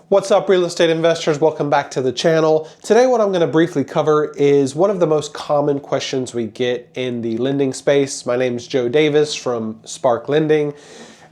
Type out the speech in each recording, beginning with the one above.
What's up, real estate investors? Welcome back to the channel. Today what I'm going to briefly cover is one of the most common questions we get in the lending space. My name is Joe Davis from Spark Lending.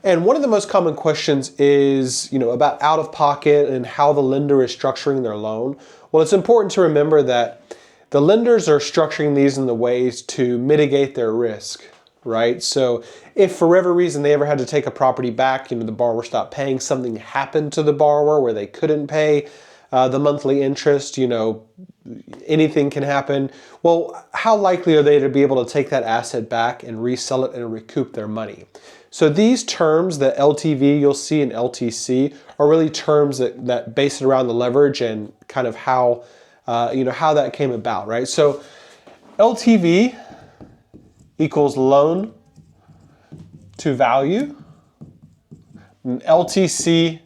And one of the most common questions is, about out of pocket and how the lender is structuring their loan. Well, it's important to remember that the lenders are structuring these in the ways to mitigate their risk. Right? So if for whatever reason they ever had to take a property back, the borrower stopped paying, something happened to the borrower where they couldn't pay the monthly interest, anything can happen. Well, how likely are they to be able to take that asset back and resell it and recoup their money? So these terms, the LTV you'll see in LTC, are really terms that base it around the leverage and kind of how, how that came about, right? So LTV equals loan to value, and LTC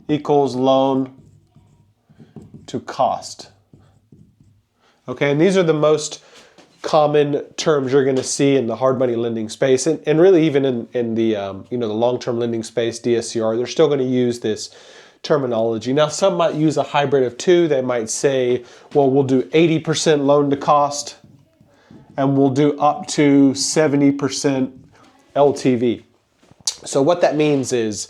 equals loan to cost. Okay, and these are the most common terms you're going to see in the hard money lending space, and really even in the the long-term lending space, DSCR, they're still going to use this terminology. Now, some might use a hybrid of two. They might say, well, we'll do 80% loan to cost, and we'll do up to 70% LTV. So what that means is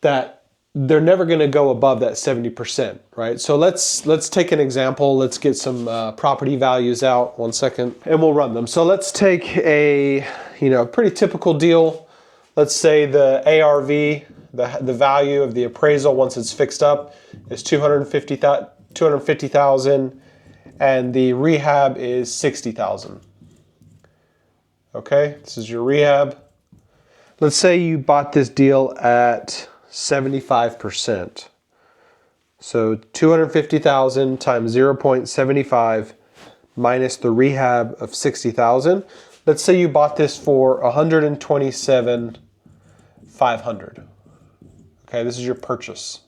that they're never going to go above that 70%, right? So let's take an example. Let's get some property values out. 1 second, and we'll run them. So let's take a pretty typical deal. Let's say the ARV, the value of the appraisal once it's fixed up, is $250,000, and the rehab is $60,000. Okay, this is your rehab. Let's say you bought this deal at 75%. So 250,000 times 0.75 minus the rehab of 60,000. Let's say you bought this for 127,500. Okay, this is your purchase.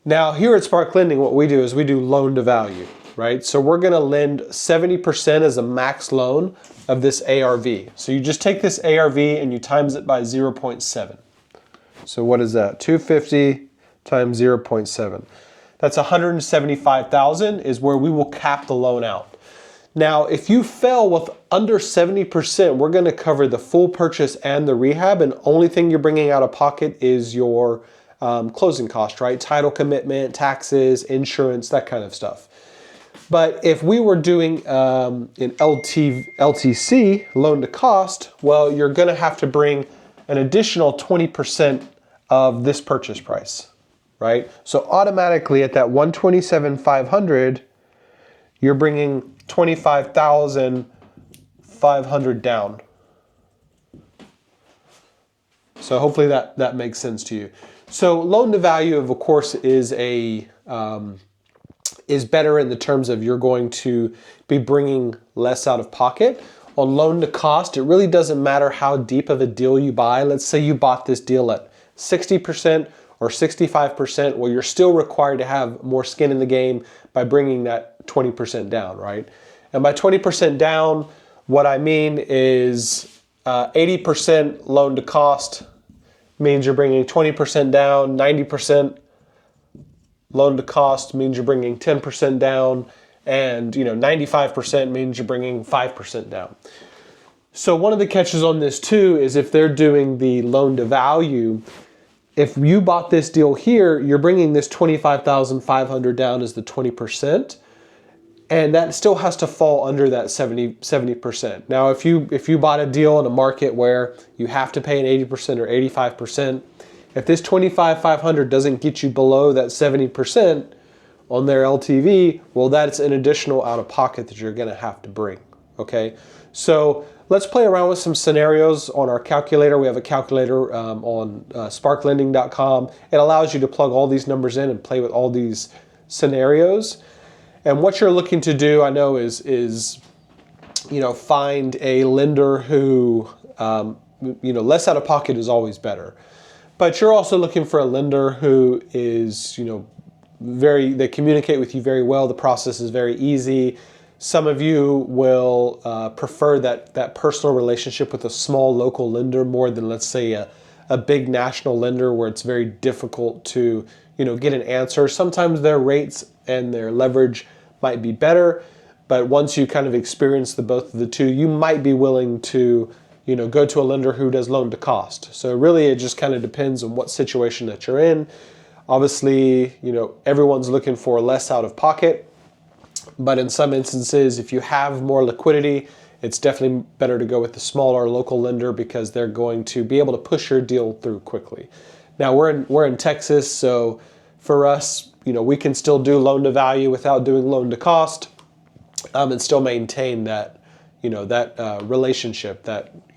Now here at Spark Lending, what we do is we do loan to value. Right? So we're going to lend 70% as a max loan of this ARV. So you just take this ARV and you times it by 0.7. So what is that? 250 times 0.7. That's 175,000 is where we will cap the loan out. Now, if you fell with under 70%, we're going to cover the full purchase and the rehab, and only thing you're bringing out of pocket is your closing cost, right? Title commitment, taxes, insurance, that kind of stuff. But if we were doing an LTC, loan to cost, well, you're going to have to bring an additional 20% of this purchase price, right? So automatically at that 127,500, you're bringing 25,500 down. So hopefully that makes sense to you. So loan to value, of course, is better in the terms of you're going to be bringing less out of pocket. On loan to cost, it really doesn't matter how deep of a deal you buy. Let's say you bought this deal at 60% or 65%. Well, you're still required to have more skin in the game by bringing that 20% down, right? And by 20% down, what I mean is 80% loan to cost means you're bringing 20% down, 90% loan to cost means you're bringing 10% down, and 95% means you're bringing 5% down. So one of the catches on this too is if they're doing the loan to value, if you bought this deal here, you're bringing this 25,500 down as the 20%, and that still has to fall under that 70%. Now, if you bought a deal in a market where you have to pay an 80% or 85%, if this 25,500 doesn't get you below that 70% on their LTV, well, that's an additional out of pocket that you're going to have to bring. Okay, so let's play around with some scenarios on our calculator. We have a calculator on sparklending.com. It allows you to plug all these numbers in and play with all these scenarios. And what you're looking to do, I know, is find a lender who less out of pocket is always better. But you're also looking for a lender who is, they communicate with you very well. The process is very easy. Some of you will prefer that personal relationship with a small local lender more than, let's say, a a big national lender where it's very difficult to, get an answer. Sometimes their rates and their leverage might be better, but once you kind of experience both of the two, you might be willing to, go to a lender who does loan to cost. So really it just kind of depends on what situation that you're in. Obviously, everyone's looking for less out of pocket, but in some instances, if you have more liquidity, it's definitely better to go with the smaller local lender because they're going to be able to push your deal through quickly. Now we're in Texas, so for us, we can still do loan to value without doing loan to cost, and still maintain that, relationship,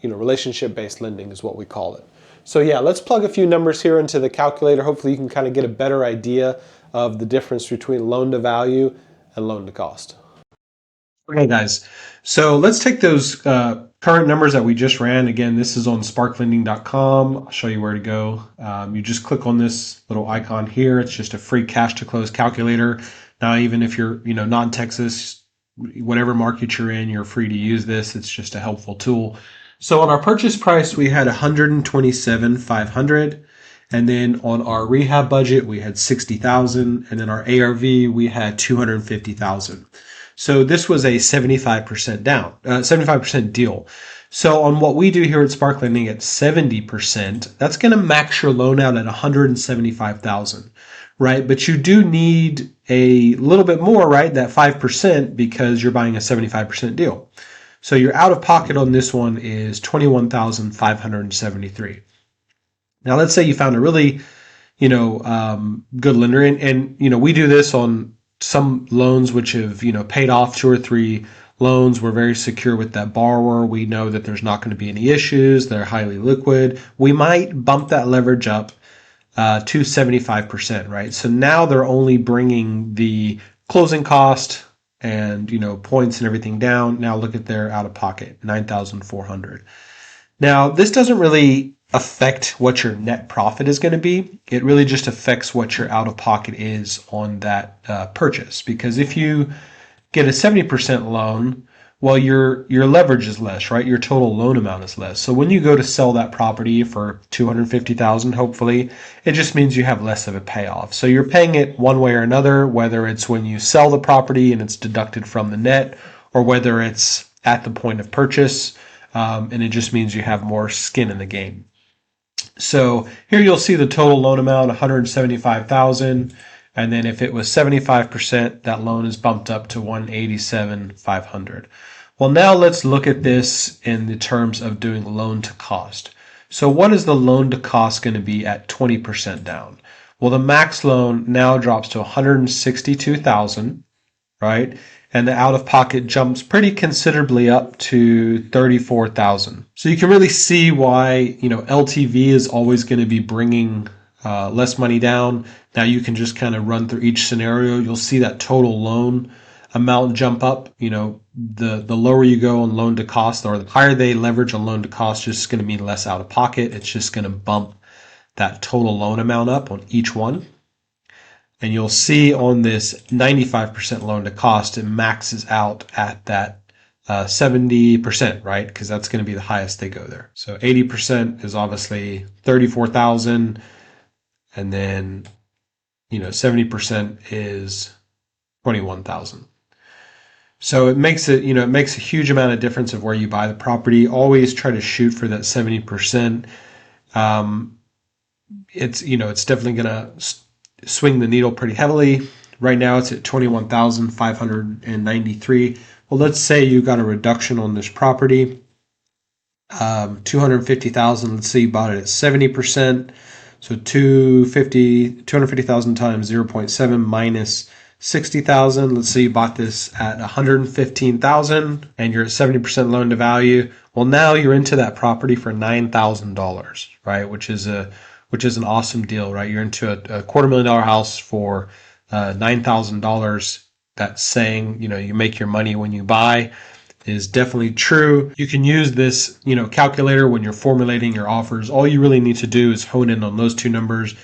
relationship-based lending is what we call it. So yeah, let's plug a few numbers here into the calculator. Hopefully you can kind of get a better idea of the difference between loan to value and loan to cost. Okay guys, so let's take those current numbers that we just ran. Again, this is on sparklending.com. I'll show you where to go. You just click on this little icon here. It's just a free cash to close calculator. Now, even if you're not in Texas, whatever market you're in, you're free to use this. It's just a helpful tool. So on our purchase price, we had $127,500. And then on our rehab budget, we had $60,000. And then our ARV, we had $250,000. So this was a 75% deal. So on what we do here at Spark Lending at 70%, that's going to max your loan out at $175,000, right? But you do need a little bit more, right? That 5% because you're buying a 75% deal. So your out of pocket on this one is $21,573. Now let's say you found a really, good lender, and we do this on some loans which have, paid off 2 or 3 loans. We're very secure with that borrower. We know that there's not going to be any issues. They're highly liquid. We might bump that leverage up to 75%, right? So now they're only bringing the closing cost and, points and everything down. Now look at their out of pocket, $9,400. Now this doesn't really affect what your net profit is going to be. It really just affects what your out of pocket is on that purchase. Because if you get a 70% loan, well, your leverage is less, right? Your total loan amount is less. So when you go to sell that property for $250,000, hopefully, it just means you have less of a payoff. So you're paying it one way or another, whether it's when you sell the property and it's deducted from the net, or whether it's at the point of purchase, and it just means you have more skin in the game. So here you'll see the total loan amount, $175,000. And then if it was 75%, that loan is bumped up to $187,500. Well, now let's look at this in the terms of doing loan to cost. So what is the loan to cost going to be at 20% down? Well, the max loan now drops to $162,000, right? And the out of pocket jumps pretty considerably up to $34,000. So you can really see why, LTV is always going to be bringing less money down. Now you can just kind of run through each scenario. You'll see that total loan amount jump up. The lower you go on loan to cost, or the higher they leverage on loan to cost, just going to mean less out of pocket. It's just going to bump that total loan amount up on each one. And you'll see on this 95% loan to cost, it maxes out at that 70%, right? Because that's going to be the highest they go there. So 80% is obviously $34,000. And then, 70% is $21,000. So it makes it makes a huge amount of difference of where you buy the property. Always try to shoot for that 70%. It's definitely going to swing the needle pretty heavily. Right now it's at $21,593. Well, let's say you got a reduction on this property, $250,000. Let's say you bought it at 70%. So $250,000 times 0.7 minus 60,000. Let's say you bought this at 115,000 and you're at 70% loan to value. Well, now you're into that property for $9,000, right? Which is an awesome deal, right? You're into a $250,000 house for $9,000. That saying, you make your money when you buy, is definitely true. You can use this, calculator when you're formulating your offers. All you really need to do is hone in on those two numbers.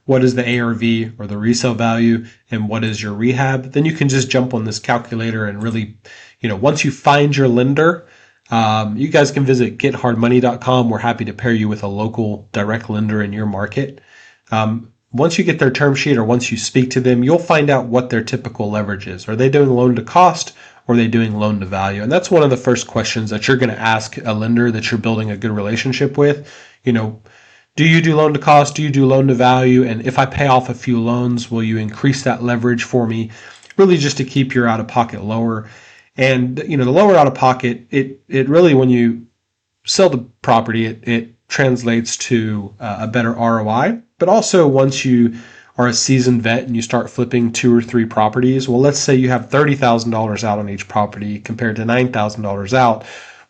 What is the ARV or the resale value, and what is your rehab? Then you can just jump on this calculator and really, once you find your lender, You guys can visit gethardmoney.com. We're happy to pair you with a local direct lender in your market. Once you get their term sheet or once you speak to them, you'll find out what their typical leverage is. Are they doing loan to cost or are they doing loan to value? And that's one of the first questions that you're going to ask a lender that you're building a good relationship with. Do you do loan to cost? Do you do loan to value? And if I pay off a few loans, will you increase that leverage for me? Really just to keep your out of pocket lower. And, the lower out of pocket, it really, when you sell the property, it translates to a better ROI. But also once you are a seasoned vet and you start flipping 2 or 3 properties, well, let's say you have $30,000 out on each property compared to $9,000 out.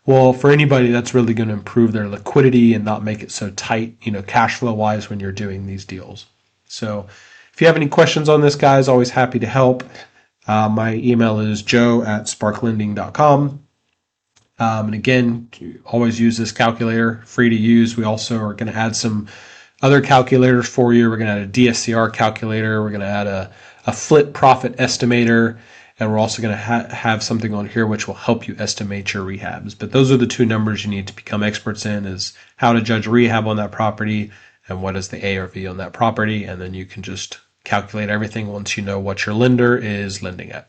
Well, for anybody, that's really going to improve their liquidity and not make it so tight, cash flow wise when you're doing these deals. So if you have any questions on this, guys, always happy to help. My email is joe@sparklending.com. And again, always use this calculator, free to use. We also are going to add some other calculators for you. We're going to add a DSCR calculator. We're going to add a flip profit estimator. And we're also going to have something on here which will help you estimate your rehabs. But those are the 2 numbers you need to become experts in, is how to judge rehab on that property and what is the ARV on that property. And then you can just calculate everything once you know what your lender is lending at.